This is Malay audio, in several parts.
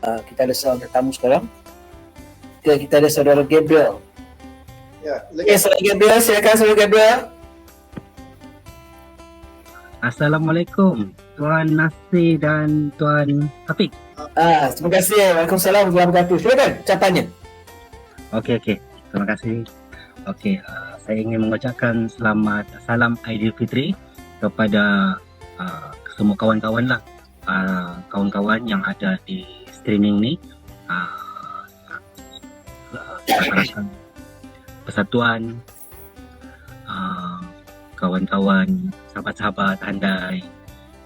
Kita ada seorang tetamu sekarang. Kita ada saudara Gabriel. Ya, Okay, saudara Gabriel, silakan saudara Gabriel. Assalamualaikum Tuan Nasir dan Tuan Taufik. Terima kasih. Waalaikumsalam warahmatullahi wabarakatuh. Silakan ucapannya. Okey. Terima kasih. Okey, saya ingin mengucapkan selamat salam Aidilfitri kepada semua kawan-kawan lah. Kawan-kawan yang ada di streaming ni. Harapkan persatuan, kawan-kawan, sahabat-sahabat handai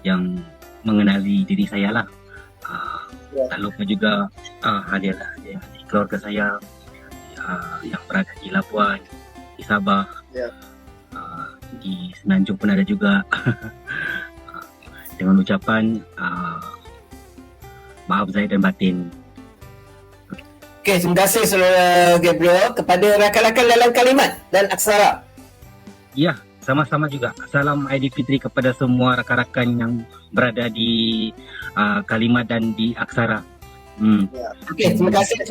yang mengenali diri saya lah. Tak lupa juga hadiah keluarga saya yang berada di Labuan, di Sabah, di Semenanjung pun ada juga. Dengan ucapan maaf zahir dan batin. Okay, terima kasih saudara Gabriel. Kepada rakan-rakan dalam kalimat dan aksara. Ya, sama-sama juga. Salam Aidilfitri kepada semua rakan-rakan yang berada di kalimat dan di aksara. Okey, terima kasih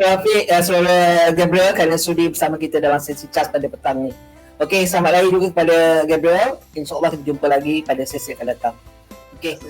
saudara Gabriel kerana sudi bersama kita dalam sesi CHAS pada petang ni. Okey, selamat hari juga kepada Gabriel. InsyaAllah kita jumpa lagi pada sesi akan datang. Okey.